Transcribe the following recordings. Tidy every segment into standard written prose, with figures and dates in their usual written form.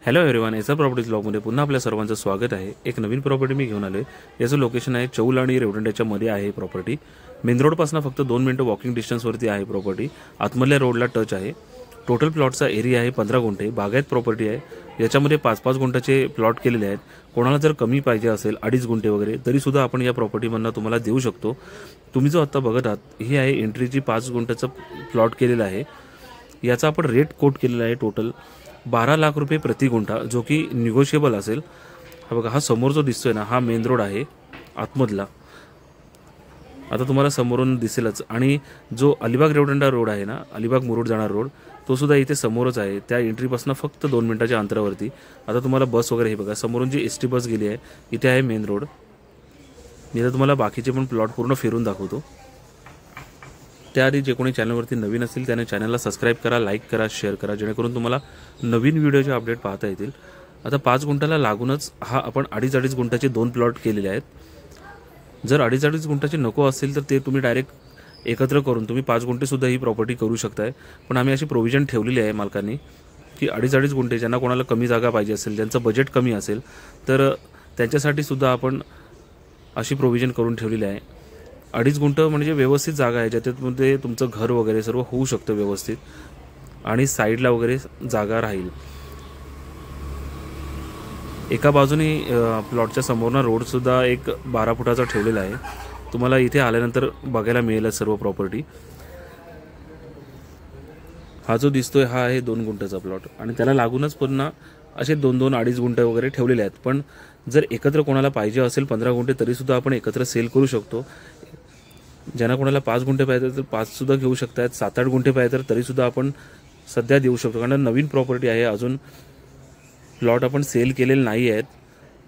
Hello everyone, SR properties ब्लॉगमध्ये पुन्हा आपल्या सर्वांचं स्वागत आहे। एक नवीन प्रॉपर्टी मी घेऊन आलोय। याचं लोकेशन आहे चौल आणि रेवदंड्याच्या मध्ये आहे प्रॉपर्टी। मेन रोडपासून फक्त 2 मिनिटं वॉकिंग डिस्टन्सवरती आहे प्रॉपर्टी। आतमधल्या रोडला टच आहे। टोटल प्लॉटचा एरिया आहे 15 गुंठे। बागायत प्रॉपर्टी आहे। याच्यामध्ये 5-5 गुंठाचे प्लॉट केलेले आहेत। कोणाला जर कमी पाहिजे असेल 2.5 गुंठे वगैरे तरी सुद्धा आपण या प्रॉपर्टीमधून तुम्हाला देऊ शकतो। तुम्ही जो आता बघत आहात ही आहे एंट्रीची 5 गुंठाचा प्लॉट केलेला आहे। याचा आपण रेट कोट केलेला आहे टोटल 12 लाख रुपये प्रति गुंठा, जो की निगोशिएबल असेल। हा बघा, हा समोर जो दिसतोय ना, हा मेन रोड आहे आतमधला। आता तुम्हाला समोरून दिसेलच। आणि जो अलिबाग रेवदंडा रोड आहे ना, अलिबाग मुरुड जाणारा रोड, तो सुद्धा इथे समोरच आहे। त्या एंट्रीपासून फक्त 2 मिनिटाच्या अंतरावरती। आता तुम्हाला बस वगैरे हे बघा, समोरून जी एसटी बस गेली आहे, इथे आहे मेन रोड। मी आता तुम्हाला बाकीचे पण प्लॉट पूर्ण फिरून दाखवतो। त्याआधी जे कोणी चॅनलवरती नवीन असेल त्याने चॅनलला सबस्क्राइब करा, लाईक करा, शेअर करा, जेणेकरून तुम्हाला नवीन व्हिडिओचे अपडेट पाहता येतील। आता 5 गुंठाला लागूनच हा आपण 2.5 गुंठाचे 2 प्लॉट केलेले आहेत। जर 2.5 गुंठाचे नको असेल तर ते तुम्ही डायरेक्ट एकत्र करून तुम्ही 5 गुंठे सुद्धा ही प्रॉपर्टी करू शकताय। पण आम्ही अशी प्रोव्हिजन ठेवलेली आहे मालकांनी की 2.5 गुंठे, ज्यांना कोणाला कमी जागा पाहिजे असेल, ज्यांचं बजेट कमी असेल, तर त्यांच्यासाठी सुद्धा आपण अशी प्रोव्हिजन करून ठेवलेली आहे। 2.5 गुंठ म्हणजे व्यवस्थित जागा आहे, ज्याच्यामध्ये तुमचं घर वगैरे सर्व होऊ शकतं व्यवस्थित, आणि साईडला वगैरे जागा राहील। एका बाजूने प्लॉटच्या समोरना रोड सुद्धा एक 12 फुटाचा ठेवलेला आहे। तुम्हाला इथे आल्यानंतर बघायला मिळेल सर्व प्रॉपर्टी। हा जो दिसतोय हा आहे 2 गुंठाचा प्लॉट, आणि त्याला लागूनच पुन्हा असे 2-2, 2.5 गुंठे वगैरे ठेवलेले आहेत। पण जर एकत्र कोणाला पाहिजे असेल 15 गुंठे तरी सुद्धा आपण एकत्र सेल करू शकतो। ज्यांना कोणाला 5 गुंठे पाहिजे तर 5 सुद्धा घेऊ शकतात, 7-8 गुंठे पाहिजे तर तरी सुद्धा आपण सध्या देऊ शकतो, कारण नवीन प्रॉपर्टी आहे, अजून प्लॉट आपण सेल केलेले नाही आहेत।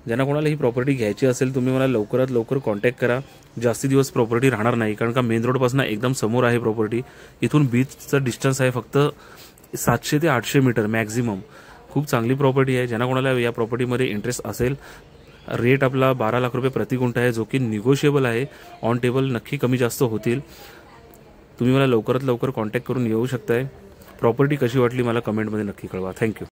ज्यांना कोणाला ही प्रॉपर्टी घ्यायची असेल तुम्ही मला लवकरात लवकर कॉन्टॅक्ट करा। जास्ती दिवस प्रॉपर्टी राहणार नाही, कारण का मेन रोडपासून एकदम समोर आहे प्रॉपर्टी। इथून बीचचं डिस्टन्स आहे फक्त 700 ते 800 मीटर मॅक्झिमम। खूप चांगली प्रॉपर्टी आहे। ज्यांना कोणाला या प्रॉपर्टीमध्ये इंटरेस्ट असेल, रेट आपला 12 लाख रुपये प्रति गुंठा आहे, जो की निगोशिएबल आहे। ऑन टेबल नक्की कमी जास्त होतील। तुम्ही मला लवकरात लवकर कॉन्टॅक्ट करून येऊ शकताय। प्रॉपर्टी कशी वाटली मला कमेंटमध्ये नक्की कळवा। थँक्यू।